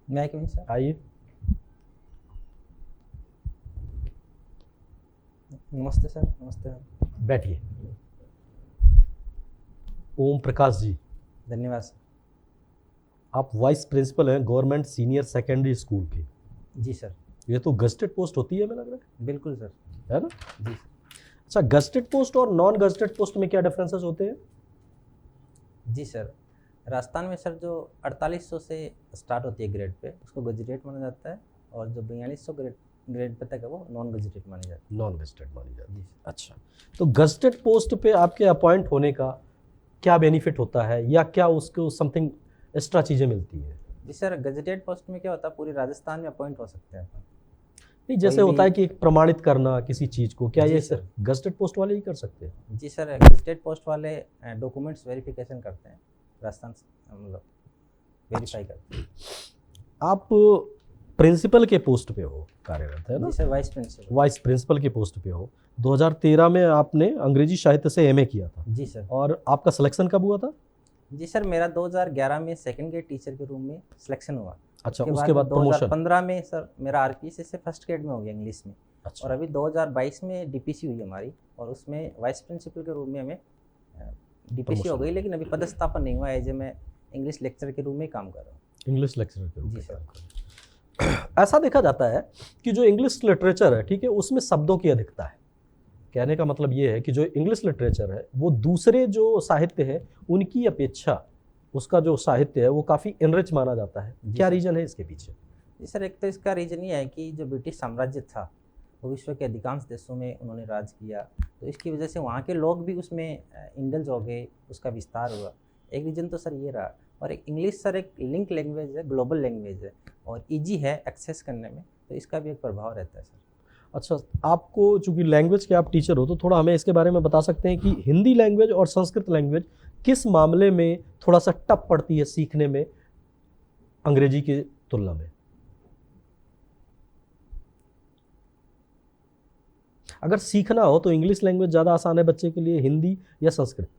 मैं क्यों सर? आइए। नमस्ते सर। नमस्ते। बैठिए। ओम प्रकाश जी, धन्यवाद सर। आप वाइस प्रिंसिपल हैं गवर्नमेंट सीनियर सेकेंडरी स्कूल के। जी सर। ये तो गजटेड पोस्ट होती है, हमें लग रहा बिल्कुल सर। है ना? जी सर। अच्छा, गजटेड पोस्ट और नॉन गजटेड पोस्ट में क्या डिफरेंसेस होते हैं? जी सर, राजस्थान में सर जो 4800 से स्टार्ट होती है ग्रेड पे, उसको गजटेड माना जाता है, और जो 4200 ग्रेड पे तक है वो नॉन गजटेड मानी जाती नॉन गजटेड मानी जाती है। है। जी सर। अच्छा, तो गजटेड पोस्ट पे आपके अपॉइंट होने का क्या बेनिफिट होता है, या क्या उसको समथिंग एक्स्ट्रा चीज़ें मिलती है? जी सर, गजटेड पोस्ट में क्या होता है, पूरी राजस्थान में अपॉइंट हो सकते हैं अपन। नहीं, जैसे कोई होता है भी- कि एक प्रमाणित करना किसी चीज़ को, क्या जी ये सर। सिर्फ गजटेड पोस्ट वाले ही कर सकते हैं? जी सर, गजटेड पोस्ट वाले डॉक्यूमेंट्स वेरिफिकेशन करते हैं, राजस्थान मतलब वेरीफाई करते हैं। आप प्रिंसिपल के पोस्ट पे हो कार्यरत, है ना? जी sir, vice principal. Vice principal के पोस्ट पे हो। 2013 में आपने अंग्रेजी साहित्य से एमए किया था, जी सर। और आपका सिलेक्शन कब हुआ था? जी सर, मेरा 2011 में सेकंड ग्रेड टीचर के रूम में सिलेक्शन हुआ। अच्छा, उसके बाद प्रमोशन? 2015 में सर मेरा आरपीएससी से फर्स्ट ग्रेड में हो गया इंग्लिश में। अच्छा, और अभी 2022 में डीपीसी हुई हमारी, और उसमें वाइस प्रिंसिपल के रूम में हमें डीपीसी हो Promotion। गई, लेकिन अभी पदस्थापन नहीं हुआ है। एज मैं इंग्लिश लेक्चर के रूम में ही काम कर रहा हूँ। इंग्लिश लेक्चरर के रूप जी में सर। काम कर रहे हैं। ऐसा देखा जाता है कि जो इंग्लिश लिटरेचर है, ठीक है, उसमें शब्दों की अधिकता है। कहने का मतलब ये है कि जो इंग्लिश लिटरेचर है वो दूसरे जो साहित्य है उनकी अपेक्षा उसका जो साहित्य है वो काफ़ी इनरिच माना जाता है। जी क्या सर। रीजन है इसके पीछे? जी सर, एक तो इसका रीज़न ये है कि जो ब्रिटिश साम्राज्य था वो विश्व के अधिकांश देशों में उन्होंने राज किया, तो इसकी वजह से वहाँ के लोग भी उसमें इंडल्ज हो गए, उसका विस्तार हुआ। एक रीज़न तो सर ये रहा। और एक इंग्लिश सर एक लिंक लैंग्वेज है, ग्लोबल लैंग्वेज है, और ईजी है एक्सेस करने में, तो इसका भी एक प्रभाव रहता है सर। अच्छा, आपको चूंकि लैंग्वेज के आप टीचर हो तो थोड़ा हमें इसके बारे में बता सकते हैं कि हिंदी लैंग्वेज और संस्कृत लैंग्वेज किस मामले में थोड़ा सा टफ पड़ती है सीखने में अंग्रेजी की तुलना में? अगर सीखना हो तो इंग्लिश लैंग्वेज ज़्यादा आसान है बच्चे के लिए, हिंदी या संस्कृत?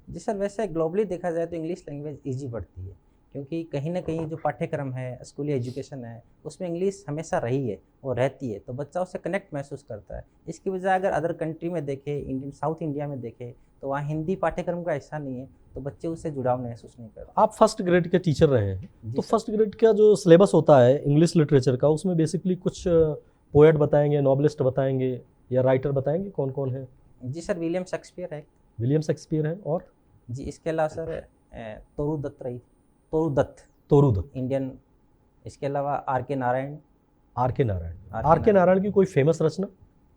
जी सर, वैसे ग्लोबली देखा जाए तो इंग्लिश लैंग्वेज ईजी पड़ती है, क्योंकि कहीं ना कहीं जो पाठ्यक्रम है, स्कूली एजुकेशन है, उसमें इंग्लिश हमेशा रही है और रहती है, तो बच्चा उससे कनेक्ट महसूस करता है। इसकी बजाय अगर अदर कंट्री में देखे, इंडियन साउथ इंडिया में देखे, तो वहाँ हिंदी पाठ्यक्रम का हिस्सा नहीं है, तो बच्चे उससे जुड़ाव महसूस नहीं करते। आप फर्स्ट ग्रेड के टीचर रहे हैं, जी तो सर। फर्स्ट ग्रेड का जो सिलेबस होता है इंग्लिश लिटरेचर का, उसमें बेसिकली कुछ पोएट बताएंगे, नॉवलिस्ट बताएंगे, या राइटर बताएंगे कौन कौन है? जी सर, विलियम शेक्सपियर है। विलियम शेक्सपियर है, और जी, इसके अलावा सर तोरू दत्त रही, तोरू दत्त तोरूदत्त, इंडियन। इसके अलावा आर के नारायण। आर के नारायण। R.K. आर के नारायण की कोई फेमस रचना?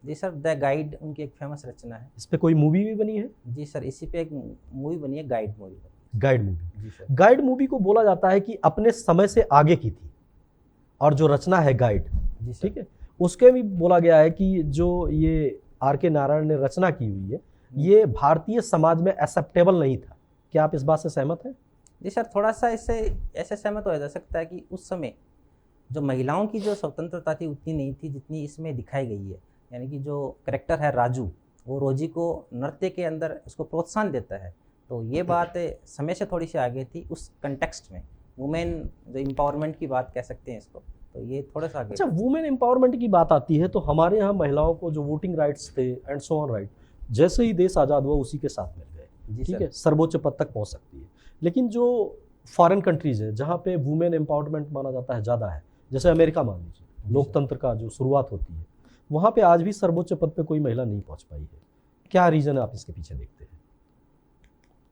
जी सर, द गाइड उनकी एक फेमस रचना है। इस पे कोई मूवी भी बनी है? जी सर, इसी पे एक मूवी बनी है, गाइड मूवी। Guide movie. जी सर। गाइड मूवी को बोला जाता है कि अपने समय से आगे की थी, और जो रचना है गाइड, जी सर। ठीक है, उसके भी बोला गया है कि जो ये आर के नारायण ने रचना की हुई है ये भारतीय समाज में एक्सेप्टेबल नहीं था। क्या आप इस बात से सहमत हैं? जी सर, थोड़ा सा इससे ऐसे सहमत हो जा सकता है कि उस समय जो महिलाओं की जो स्वतंत्रता थी उतनी नहीं थी जितनी इसमें दिखाई गई है। यानी कि जो करेक्टर है राजू, वो रोजी को नृत्य के अंदर उसको प्रोत्साहन देता है, तो ये बात समय से थोड़ी सी आगे थी उस कंटेक्स्ट में। वुमेन जो एम्पावरमेंट की बात कह सकते हैं इसको, तो ये थोड़ा सा आगे अच्छा, था। वुमेन एम्पावरमेंट की बात आती है तो हमारे यहाँ महिलाओं को जो वोटिंग राइट्स थे एंड सो ऑन राइट, जैसे ही देश आज़ाद हुआ उसी के साथ मिल गए, जी ठीक सर। है, सर्वोच्च पद तक पहुँच सकती है। लेकिन जो फॉरेन कंट्रीज़ है जहाँ पे वुमेन एम्पावरमेंट माना जाता है ज़्यादा है, जैसे अमेरिका मान लीजिए, लोकतंत्र का जो शुरुआत होती है, वहाँ पे आज भी सर्वोच्च पद पे कोई महिला नहीं पहुँच पाई है। क्या रीज़न है, आप इसके पीछे देखते हैं?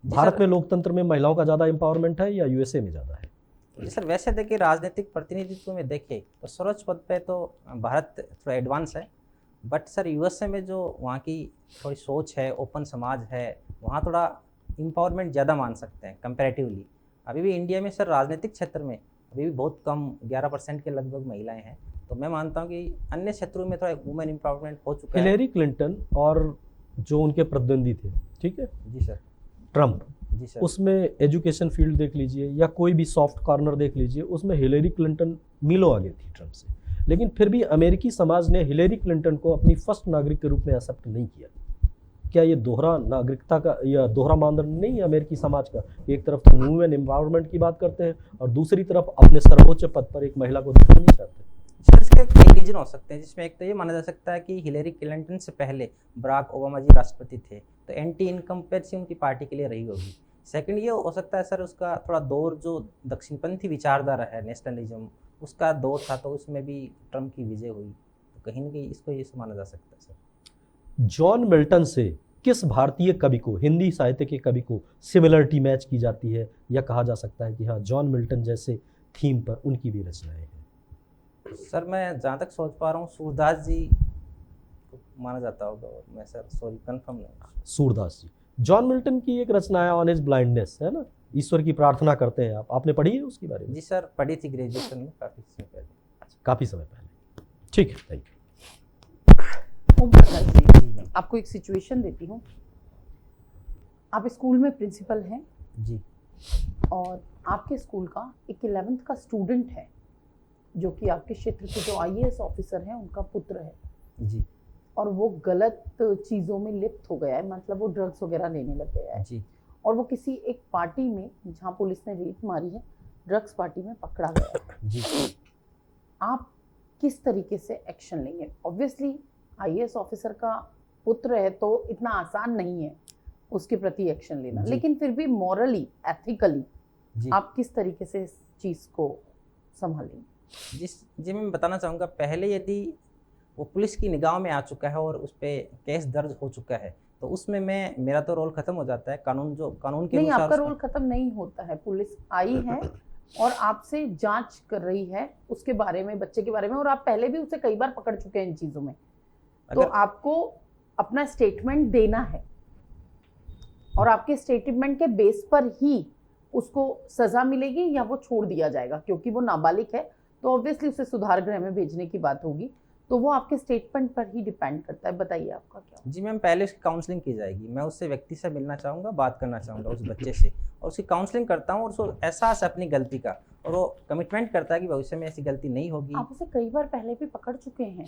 जी भारत सर। में लोकतंत्र में महिलाओं का ज़्यादा एम्पावरमेंट है या यूएसए में ज़्यादा है? जी सर, वैसे देखिए राजनीतिक प्रतिनिधित्व में देखें तो सर्वोच्च पद पे तो भारत थोड़ा एडवांस है, बट सर यूएसए में जो वहाँ की थोड़ी सोच है, ओपन समाज है, वहाँ थोड़ा इम्पावरमेंट ज़्यादा मान सकते हैं कंपैरेटिवली। अभी भी इंडिया में सर राजनीतिक क्षेत्र में अभी भी बहुत कम 11% के लगभग महिलाएं हैं, तो मैं मानता हूँ कि अन्य क्षेत्रों में थोड़ा वुमेन इम्पावरमेंट हो चुका है। हिलेरी क्लिंटन और जो उनके प्रतिद्वंदी थे, ठीक है, जी सर। ट्रम्प, जी सर। उसमें एजुकेशन फील्ड देख लीजिए या कोई भी सॉफ्ट कॉर्नर देख लीजिए, उसमें हिलेरी क्लिंटन मीलों आगे थी ट्रम्प से। लेकिन फिर भी अमेरिकी समाज ने हिलेरी क्लिंटन को अपनी फर्स्ट नागरिक के रूप में एक्सेप्ट नहीं किया। क्या ये दोहरा नागरिकता का या दोहरा मानदंड नहीं है अमेरिकी समाज का? एक तरफ तो वुमेन एम्पावरमेंट की बात करते हैं और दूसरी तरफ अपने सर्वोच्च पद पर एक महिला को देखना नहीं चाहते। सर इसके कई रीजन हो सकते हैं, जिसमें एक तो ये माना जा सकता है कि हिलेरी क्लिंटन से पहले बराक ओबामा जी राष्ट्रपति थे, तो एंटी इनकम्पेरेंसी उनकी पार्टी के लिए रही होगी। सेकंड ये हो सकता है सर उसका थोड़ा दौर जो दक्षिणपंथी विचारधारा है, नेशनलिज्म, उसका दौर था, तो उसमें भी ट्रम्प की विजय हुई, तो कहीं ना कहीं इसको ये माना जा सकता है सर। जॉन मिल्टन से किस भारतीय कवि को, हिंदी साहित्य के कवि को सिमिलरिटी मैच की जाती है, या कहा जा सकता है कि हाँ जॉन मिल्टन जैसे थीम पर उनकी भी रचनाएं हैं? सर मैं जहाँ तक सोच पा रहा हूँ सूरदास जी को माना जाता होगा, और मैं सर सॉरी कंफर्म नहीं। सूरदास जी। जॉन मिल्टन की एक रचना है ऑन हिज ब्लाइंडनेस, है ना, ईश्वर की प्रार्थना करते हैं आप, आपने पढ़ी है उसके बारे में? जी सर पढ़ी थी ग्रेजुएशन में काफ़ी समय पहले। काफ़ी समय पहले। ठीक है, थैंक ओम प्रकाश जी, आपको एक सिचुएशन देती हूँ। आप स्कूल में प्रिंसिपल हैं जी और आपके स्कूल का एक 11th का स्टूडेंट है जो कि आपके क्षेत्र के जो IAS ऑफिसर हैं उनका पुत्र है, जी और वो गलत चीज़ों में लिप्त हो गया है, मतलब वो ड्रग्स वगैरह लेने लग गया है, जी और वो किसी एक पार्टी में जहाँ पुलिस ने रेड मारी है, ड्रग्स पार्टी में पकड़ा गया है। जी आप किस तरीके से एक्शन लेंगे? ऑब्वियसली IAS ऑफिसर का पुत्र है तो इतना आसान नहीं है उसके प्रति एक्शन लेना, जी। लेकिन फिर भी मॉरली एथिकली जी आप किस तरीके से इस चीज़ को संभालेंगे? जी मैं बताना चाहूँगा, पहले यदि वो पुलिस की निगाह में आ चुका है और उस पर केस दर्ज हो चुका है, तो उसमें मेरा तो रोल खत्म हो जाता है। कानून के नहीं, अनुसार आपका उसमें- रोल खत्म नहीं होता है। पुलिस आई है और आपसे जांच कर रही है उसके बारे में, बच्चे के बारे में, और आप पहले भी उसे कई बार पकड़ चुके हैं इन चीज़ों में, तो अगर आपको अपना स्टेटमेंट देना है, और आपके स्टेटमेंट के बेस पर ही उसको सजा मिलेगी या वो छोड़ दिया जाएगा, क्योंकि वो नाबालिग है तो ऑब्वियसली उसे सुधार गृह में भेजने की बात होगी, तो वो आपके स्टेटमेंट पर ही डिपेंड करता है। बताइए आपका क्या? जी मैम, पहले उसकी काउंसलिंग की जाएगी। मैं उससे व्यक्ति से मिलना चाहूँगा, बात करना चाहूँगा उस बच्चे से, और उसकी काउंसलिंग करता हूँ और उसको एहसास है अपनी गलती का, और वो कमिटमेंट करता है कि भविष्य में ऐसी गलती नहीं होगी। आप उसे कई बार पहले भी पकड़ चुके हैं,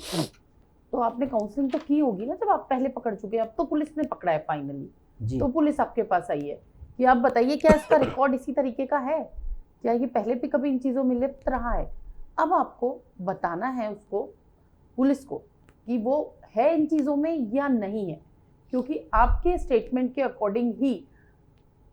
तो आपने काउंसलिंग तो की होगी ना, जब आप पहले पकड़ चुके हैं। अब तो पुलिस ने पकड़ा है फाइनली, जी तो पुलिस आपके पास आई है कि आप बताइए क्या इसका रिकॉर्ड इसी तरीके का है, क्या ये पहले भी कभी इन चीज़ों में लिप्त रहा है? अब आपको बताना है उसको, पुलिस को, कि वो है इन चीज़ों में या नहीं है, क्योंकि आपके स्टेटमेंट के अकॉर्डिंग ही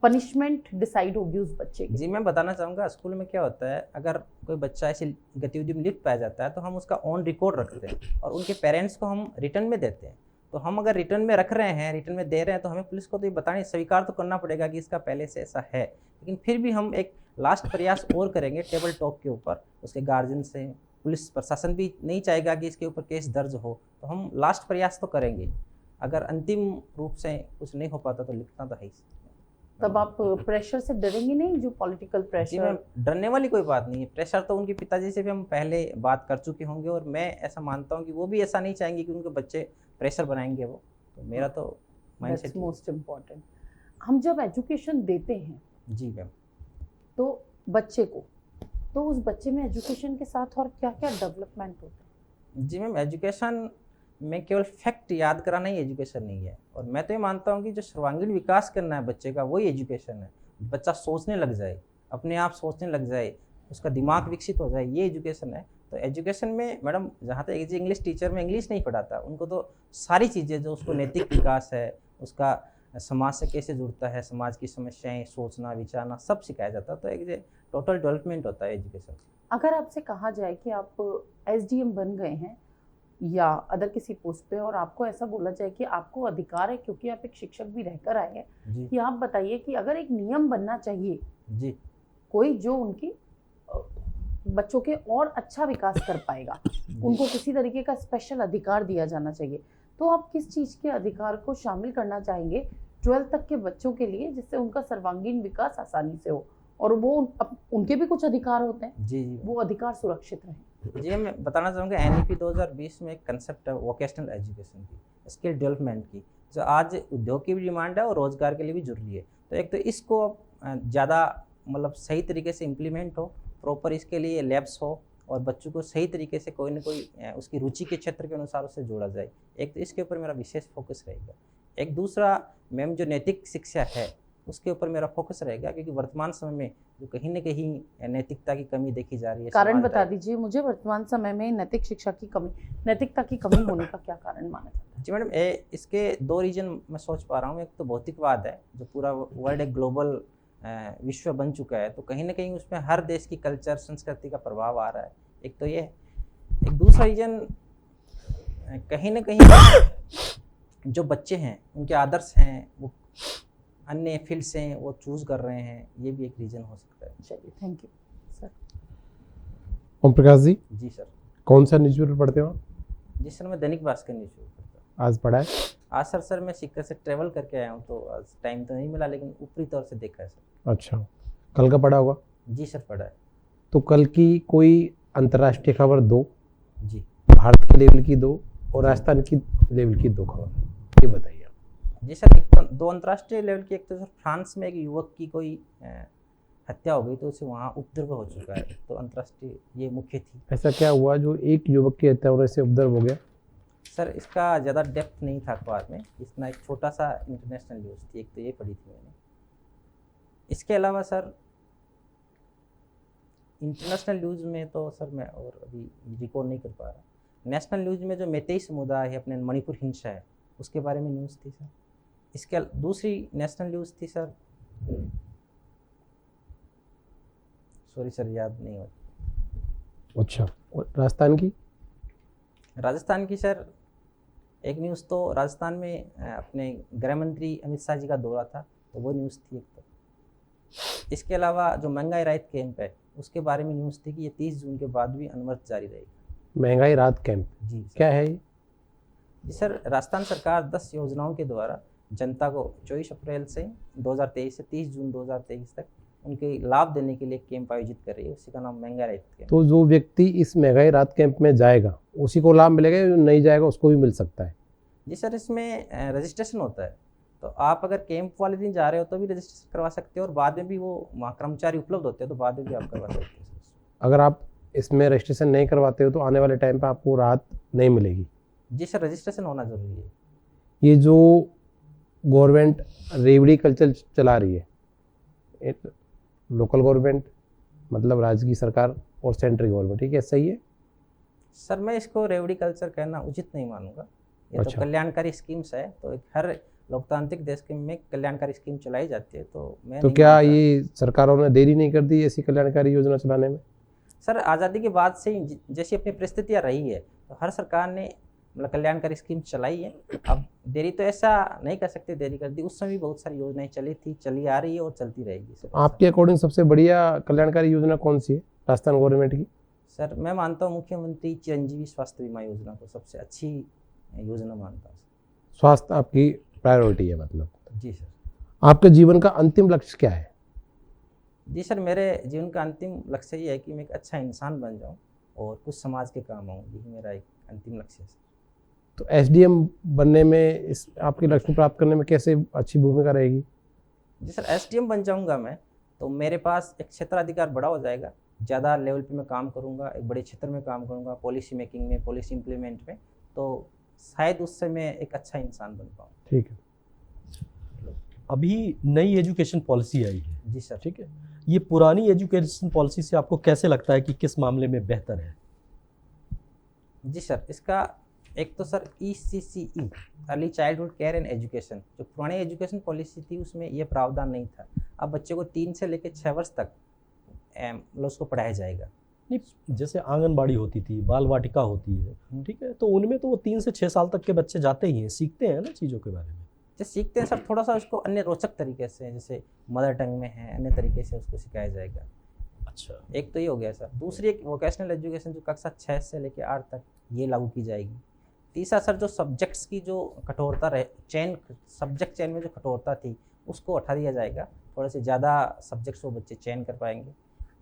पनिशमेंट डिसाइड होगी उस बच्चे की। जी मैं बताना चाहूँगा, स्कूल में क्या होता है, अगर कोई बच्चा ऐसी गतिविधि में लिप्त पाया जाता है तो हम उसका ऑन रिकॉर्ड रखते हैं और उनके पेरेंट्स को हम रिटर्न में देते हैं। तो हम अगर रिटर्न में रख रहे हैं, रिटर्न में दे रहे हैं, तो हमें पुलिस को तो ये बताने, स्वीकार तो करना पड़ेगा कि इसका पहले से ऐसा है। लेकिन फिर भी हम एक लास्ट प्रयास और करेंगे टेबल टॉक के ऊपर उसके गार्जियन से। पुलिस प्रशासन भी नहीं चाहेगा कि इसके ऊपर केस दर्ज हो, तो हम लास्ट प्रयास तो करेंगे। अगर अंतिम रूप से कुछ नहीं हो पाता तो लिखना तो है ही। तब आप प्रेशर से डरेंगे नहीं, जो पॉलिटिकल जी प्रेशर? मैम, डरने वाली कोई बात नहीं है। प्रेशर तो उनके पिताजी से भी हम पहले बात कर चुके होंगे, और मैं ऐसा मानता हूँ कि वो भी ऐसा नहीं चाहेंगे कि उनके बच्चे प्रेशर बनाएंगे वो। तो मेरा तो माइंडसेट। That's most important. हम जब एजुकेशन देते हैं जी मैम, तो बच्चे को, तो उस बच्चे में एजुकेशन के साथ और क्या क्या डेवलपमेंट होता है? जी मैम, एजुकेशन में केवल फैक्ट याद कराना ही एजुकेशन नहीं है। और मैं तो ये मानता हूँ कि जो सर्वांगीण विकास करना है बच्चे का, वही एजुकेशन है। बच्चा सोचने लग जाए, अपने आप सोचने लग जाए, उसका दिमाग विकसित हो जाए, ये एजुकेशन है। तो एजुकेशन में मैडम, जहाँ तक जी इंग्लिश टीचर में इंग्लिश नहीं पढ़ाता, उनको तो सारी चीज़ें जो उसको नैतिक विकास है, उसका समाज से कैसे जुड़ता है, समाज की समस्याएं सोचना विचारना, सब सिखाया जाता है। तो एक टोटल डेवलपमेंट होता है एजुकेशन। अगर आपसे कहा जाए कि आप SDM बन गए हैं या अदर किसी पोस्ट पे, और आपको ऐसा बोला जाए कि आपको अधिकार है, क्योंकि आप एक शिक्षक भी रहकर आए हैं, जी कि आप बताइए कि अगर एक नियम बनना चाहिए जी कोई जो उनकी बच्चों के और अच्छा विकास कर पाएगा, उनको किसी तरीके का स्पेशल अधिकार दिया जाना चाहिए, तो आप किस चीज़ के अधिकार को शामिल करना चाहेंगे 12th तक के बच्चों के लिए, जिससे उनका सर्वांगीण विकास आसानी से हो, और वो उनके भी कुछ अधिकार होते हैं, जी जी वो अधिकार सुरक्षित रहें? जी मैं बताना चाहूँगा, NEP 2020 में एक कंसेप्ट है वोकेशनल एजुकेशन की, स्किल डेवलपमेंट की, जो आज उद्योग की भी डिमांड है और रोजगार के लिए भी जरूरी है। तो एक तो इसको ज़्यादा मतलब सही तरीके से इम्प्लीमेंट हो, प्रॉपर इसके लिए लैब्स हो, और बच्चों को सही तरीके से कोई ना कोई उसकी रुचि के क्षेत्र के अनुसार उससे जोड़ा जाए। एक तो इसके ऊपर मेरा विशेष फोकस रहेगा। एक दूसरा मैम जो नैतिक शिक्षा है उसके ऊपर मेरा फोकस रहेगा, क्योंकि वर्तमान समय में जो कहीं न कहीं नैतिकता की कमी देखी जा रही है। कारण समाज बता में। दीजिए मुझे, वर्तमान समय में नैतिक शिक्षा की कमी, नैतिकता की कमी होने का क्या कारण माना जाता है? जी मैडम, इसके 2 रीज़न मैं सोच पा रहा हूँ। एक तो भौतिकवाद है, जो पूरा वर्ल्ड एक ग्लोबल विश्व बन चुका है, तो कहीं न कहीं उसमें हर देश की कल्चर, संस्कृति का प्रभाव आ रहा है। एक तो ये है। एक दूसरा रीज़न कहीं न कहीं जो बच्चे हैं, उनके आदर्श हैं, वो अन्य फील्ड से वो चूज़ कर रहे हैं, ये भी एक रीज़न हो सकता है। चलिए, thank you sir. Om Prakash ji, जी सर। कौन सा न्यूज़पेपर पढ़ते हो आप? जी सर, मैं दैनिक भास्कर न्यूज़ पेपर पढ़ता हूँ। आज पढ़ा है? आज सर मैं सीकर से ट्रैवल करके आया हूँ, तो आज टाइम तो नहीं मिला, लेकिन ऊपरी तौर से देखा है सर। अच्छा, कल का पढ़ा होगा? जी सर, पढ़ा है। तो कल की कोई अंतर्राष्ट्रीय खबर दो, जी। भारत के लेवल की दो और राजस्थान की लेवल की दो खबर, ये बताइए आप। जी सर, एक तो 2 अंतर्राष्ट्रीय लेवल की। एक तो सर फ्रांस में एक युवक की कोई हत्या हो गई, तो उसे वहाँ उपद्रव हो चुका है, तो अंतर्राष्ट्रीय ये मुख्य थी। ऐसा क्या हुआ जो एक युवक की हत्या होने से उपद्रव हो गया? सर इसका ज़्यादा डेप्थ नहीं था अखबार में, इतना एक छोटा सा इंटरनेशनल न्यूज़ थी, एक तो ये पढ़ी थी मैंने। इसके अलावा सर इंटरनेशनल न्यूज़ में तो सर मैं और अभी रिकॉर्ड नहीं कर पा रहा। नेशनल न्यूज़ में जो मैतेई समुदाय है, अपने मणिपुर हिंसा है, उसके बारे में न्यूज़ थी सर। इसके दूसरी नेशनल न्यूज़ थी सर, सॉरी सर याद नहीं हो। अच्छा, और राजस्थान की? राजस्थान की सर एक न्यूज़ तो राजस्थान में अपने गृह मंत्री अमित शाह जी का दौरा था, तो वो न्यूज़ थी एक तो। इसके अलावा जो महंगाई राहत कैंप है, उसके बारे में न्यूज़ थी कि ये 30 जून के बाद भी अनवरत जारी रहेगा। महंगाई राहत कैंप जी सर। क्या है ये? जी सर, राजस्थान सरकार 10 योजनाओं के द्वारा जनता को 24 अप्रैल से 2023 से 30 जून 2023 तक उनके लाभ देने के लिए कैंप आयोजित कर रही है, उसी का नाम महंगाई राहत कैंप। तो जो व्यक्ति इस महंगाई राहत कैंप में जाएगा उसी को लाभ मिलेगा, जो नहीं जाएगा उसको भी मिल सकता है? जी सर, इसमें रजिस्ट्रेशन होता है, तो आप अगर कैंप वाले दिन जा रहे हो तो भी रजिस्ट्रेशन करवा सकते हो, और बाद में भी वो वहाँ कर्मचारी उपलब्ध होते हैं, तो बाद में भी आप करवा सकते हो। अगर आप इसमें रजिस्ट्रेशन नहीं करवाते हो तो आने वाले टाइम पर आपको राहत नहीं मिलेगी? जी सर, रजिस्ट्रेशन होना ज़रूरी है। ये जो गवर्नमेंट रेवड़ी कल्चर चला रही है, लोकल गवर्नमेंट मतलब राज्य की सरकार और सेंट्रल गवर्नमेंट, ठीक है, सही है? सर मैं इसको रेवड़ी कल्चर कहना उचित नहीं मानूंगा। ये अच्छा। तो कल्याणकारी स्कीम्स है, तो एक हर लोकतांत्रिक देश के में कल्याणकारी स्कीम चलाई जाती है, तो मैं तो नहीं क्या मानता। ये सरकारों ने देरी नहीं कर दी ऐसी कल्याणकारी योजना चलाने में? सर आज़ादी के बाद से ही जैसी अपनी परिस्थितियाँ रही है, तो हर सरकार ने मतलब कल्याणकारी स्कीम चलाई है। अब देरी तो ऐसा नहीं कर सकते, देरी कर दी, उस समय भी बहुत सारी योजनाएं चली थी, चली आ रही है और चलती रहेगी सर। आपके अकॉर्डिंग सबसे बढ़िया कल्याणकारी योजना कौन सी है राजस्थान गवर्नमेंट की? सर मैं मानता हूँ मुख्यमंत्री चिरंजीवी स्वास्थ्य बीमा योजना को सबसे अच्छी योजना मानता हूँ। स्वास्थ्य आपकी प्रायोरिटी है मतलब? जी सर। आपके जीवन का अंतिम लक्ष्य क्या है? जी सर, मेरे जीवन का अंतिम लक्ष्य ये है कि मैं एक अच्छा इंसान बन जाऊं और कुछ समाज के काम आऊँ, यही मेरा एक अंतिम लक्ष्य है सर। तो एसडीएम बनने में, इस आपके लक्ष्य को प्राप्त करने में कैसे अच्छी भूमिका रहेगी? जी सर, एसडीएम बन जाऊंगा मैं, तो मेरे पास एक क्षेत्राधिकार बड़ा हो जाएगा, ज़्यादा लेवल पे मैं काम करूंगा, एक बड़े क्षेत्र में काम करूंगा, पॉलिसी मेकिंग में, पॉलिसी इम्प्लीमेंट में, तो शायद उससे मैं एक अच्छा इंसान बन पाऊँ। ठीक है। अभी नई एजुकेशन पॉलिसी आई है, जी सर। ठीक है, ये पुरानी एजुकेशन पॉलिसी से आपको कैसे लगता है कि किस मामले में बेहतर है? जी सर, इसका एक तो sir ECCE early childhood care and education, जो पुरानी एजुकेशन पॉलिसी थी उसमें ये प्रावधान नहीं था। अब बच्चे को 3 से लेकर 6 वर्ष तक मतलब उसको पढ़ाया जाएगा। नहीं, जैसे आंगनबाड़ी होती थी, बाल वाटिका होती है, ठीक है, तो उनमें तो वो 3 से 6 साल तक के बच्चे जाते ही हैं, सीखते हैं ना चीज़ों के बारे में। जो सीखते हैं सर, थोड़ा सा उसको अन्य रोचक तरीके से, जैसे मदर टंग में है, अन्य तरीके से उसको सिखाया जाएगा। अच्छा, एक तो ये हो गया सर। दूसरी एक वोकेशनल एजुकेशन जो कक्षा 6 से लेकर 8 तक ये लागू की जाएगी। तीसरा सर, जो सब्जेक्ट्स की जो कठोरता रहे, सब्जेक्ट चयन में जो कठोरता थी उसको हटा दिया जाएगा, थोड़े से ज़्यादा सब्जेक्ट्स वो बच्चे चयन कर पाएंगे।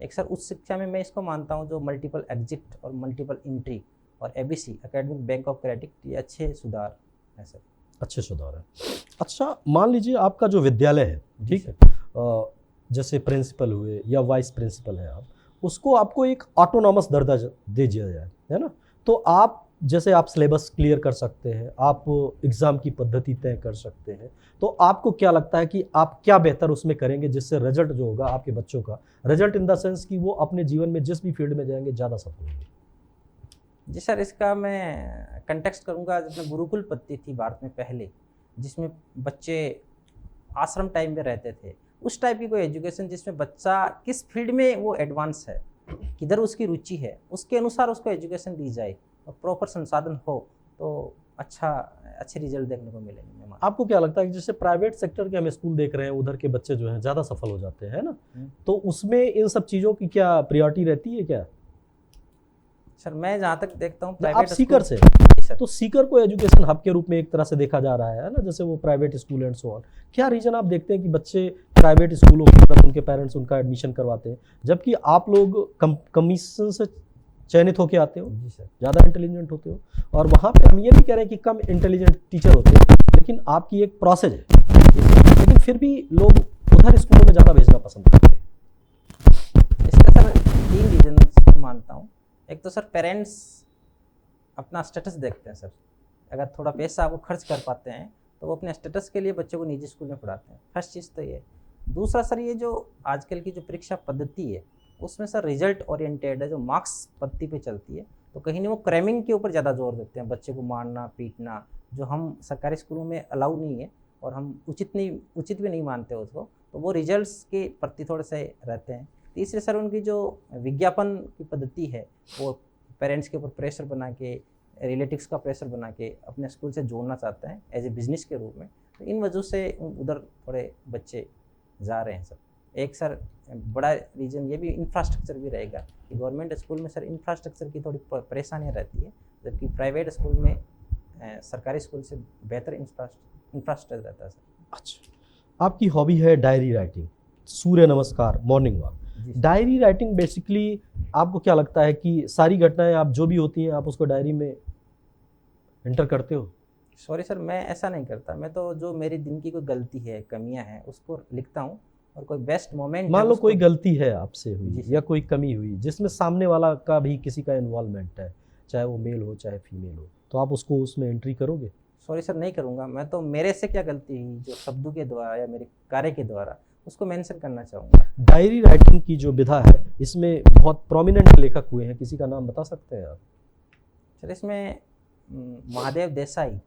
एक सर उच्च शिक्षा में मैं इसको मानता हूँ, जो मल्टीपल एग्जिट और मल्टीपल एंट्री और ABC academic bank of credit, ये अच्छे सुधार हैं सर। अच्छे सुधार है। अच्छा, मान लीजिए आपका जो विद्यालय है, जी ठीक है, जैसे प्रिंसिपल हुए या वाइस प्रिंसिपल है आप, उसको आपको एक ऑटोनॉमस दर्जा दे दिया जाए, है ना, तो आप जैसे आप सिलेबस क्लियर कर सकते हैं, आप एग्ज़ाम की पद्धति तय कर सकते हैं, तो आपको क्या लगता है कि आप क्या बेहतर उसमें करेंगे जिससे रिजल्ट जो होगा आपके बच्चों का, रिजल्ट इन द सेंस कि वो अपने जीवन में जिस भी फील्ड में जाएंगे ज़्यादा सफल होंगे? जी सर, इसका मैं कंटेक्स्ट करूँगा, जिसमें गुरुकुल पद्धति थी भारत में पहले, जिसमें बच्चे आश्रम टाइम में रहते थे, उस टाइप की कोई एजुकेशन जिसमें बच्चा किस फील्ड में वो एडवांस है, किधर उसकी रुचि है, उसके अनुसार उसको एजुकेशन दी जाए और प्रॉपर संसाधन हो, तो अच्छे रिजल्ट देखने को मिलेंगे। मैं मानता आपको क्या लगता है कि जैसे प्राइवेट सेक्टर के हम स्कूल देख रहे हैं, उधर के बच्चे जो हैं ज़्यादा सफल हो जाते हैं, है ना? तो उसमें इन सब चीज़ों की क्या प्रायोरिटी रहती है क्या? हूं। सर, मैं जहाँ तक देखता हूँ आप प्राइवेट सीकर से, सर, तो सीकर को एजुकेशन हब के रूप में एक तरह से देखा जा रहा है ना, जैसे वो private school and so on. क्या रीजन आप देखते हैं कि बच्चे प्राइवेट स्कूलों की तरफ उनके पेरेंट्स उनका एडमिशन करवाते हैं, जबकि आप लोग कमीशन से चयनित होके आते हो, जी सर, ज़्यादा इंटेलिजेंट होते हो, और वहाँ पे हम ये नहीं कह रहे हैं कि कम इंटेलिजेंट टीचर होते हैं, लेकिन आपकी एक प्रोसेस है, लेकिन फिर भी लोग उधर स्कूलों में ज़्यादा भेजना पसंद करते हैं। इसका सर 3 रीजन मानता हूँ। एक तो सर पेरेंट्स अपना स्टेटस देखते हैं सर, अगर थोड़ा पैसा वो खर्च कर पाते हैं तो वो अपने स्टेटस के लिए बच्चों को निजी स्कूल में पढ़ाते हैं। फर्स्ट चीज़ तो ये। दूसरा सर, ये जो आजकल की जो परीक्षा पद्धति है उसमें सर रिजल्ट ओरिएंटेड है, जो मार्क्स पद्धति पे चलती है, तो कहीं नहीं वो क्रैमिंग के ऊपर ज़्यादा जोर देते हैं, बच्चे को मारना पीटना, जो हम सरकारी स्कूलों में अलाउ नहीं है और हम उचित भी नहीं मानते उसको, तो वो रिजल्ट्स के प्रति थोड़े से रहते हैं। तीसरे सर, उनकी जो विज्ञापन की पद्धति है वो पेरेंट्स के ऊपर प्रेशर बना के, रिलेटिव्स का प्रेशर बना के अपने स्कूल से जोड़ना चाहते हैं एज ए बिजनेस के रूप में, तो इन वजह से उधर थोड़े बच्चे जा रहे हैं सर। एक सर बड़ा रीज़न ये भी इंफ्रास्ट्रक्चर भी रहेगा कि गवर्नमेंट स्कूल में सर इंफ्रास्ट्रक्चर की थोड़ी परेशानियाँ रहती है, जबकि प्राइवेट स्कूल में सरकारी स्कूल से बेहतर इंफ्रास्ट्रक्चर रहता है सर। अच्छा, आपकी हॉबी है डायरी राइटिंग, सूर्य नमस्कार, मॉर्निंग वॉक। जी सर। डायरी राइटिंग बेसिकली आपको क्या लगता है कि सारी घटनाएं आप जो भी होती हैं आप उसको डायरी में एंटर करते हो? सॉरी सर, मैं ऐसा नहीं करता। मैं तो जो मेरी दिन की कोई गलती है, कमियां हैं, उसको लिखता हूँ, और कोई बेस्ट मोमेंट मान लो कोई गलती है आपसे हुई जी सर। या कोई कमी हुई जिसमें सामने वाला का भी किसी का इन्वॉल्वमेंट है, चाहे वो मेल हो चाहे फीमेल हो, तो आप उसको उसमें एंट्री करोगे? सॉरी सर, नहीं करूँगा। मैं तो मेरे से क्या गलती हुई जो शब्दों के द्वारा या मेरे कार्य के द्वारा, उसको मेंशन करना चाहूँगा। डायरी राइटिंग की जो विधा है इसमें बहुत प्रोमिनेंट लेखक हुए हैं, किसी का नाम बता सकते हैं आप? सर, इसमें महादेव देसाई,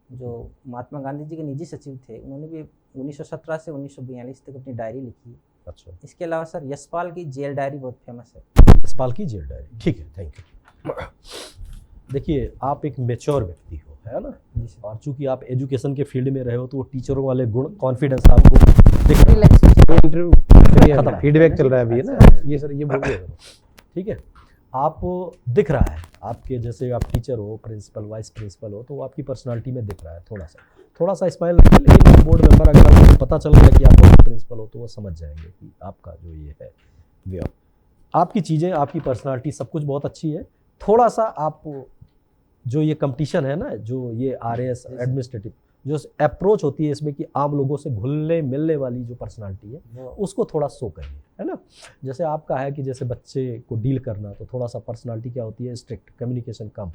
जो महात्मा गांधी जी के निजी सचिव थे, उन्होंने भी 1917 से 1942 तक अपनी डायरी लिखी है। अच्छा, इसके अलावा सर यशपाल की जेल डायरी बहुत फेमस है। यशपाल की जेल डायरी, ठीक है, थैंक यू। देखिए, आप एक मैच्योर व्यक्ति हो, है ना, जी सर। और चूंकि आप एजुकेशन के फील्ड में रहे हो तो वो टीचरों वाले गुण, कॉन्फिडेंस आपको दिख रहा है। रिलैक्सेशन। इंटरव्यू खत्म। फीडबैक चल रहा है अभी, है ना, ये सर ये बोल दिया। ठीक है, आप दिख रहा है, आपके जैसे आप टीचर हो, प्रिंसिपल, वाइस प्रिंसिपल हो, तो वो आपकी पर्सनालिटी में दिख रहा है। थोड़ा सा स्माइल रखिए, लेकिन बोर्ड मेंबर अगर आपको पता चल गया कि आप वाइस प्रिंसिपल हो तो वो समझ जाएंगे कि आपका जो ये है वे ऑफ, आपकी चीज़ें, आपकी पर्सनालिटी सब कुछ बहुत अच्छी है। थोड़ा सा आप जो ये कंपटीशन है ना, जो ये RAS एडमिनिस्ट्रेटिव जो अप्रोच होती है इसमें कि आम लोगों से घुलने मिलने वाली जो पर्सनालिटी है वो उसको थोड़ा शो करिए, है ना। जैसे आपका है कि जैसे बच्चे को डील करना, तो थोड़ा सा पर्सनालिटी क्या होती है, स्ट्रिक्ट, कम्युनिकेशन कम,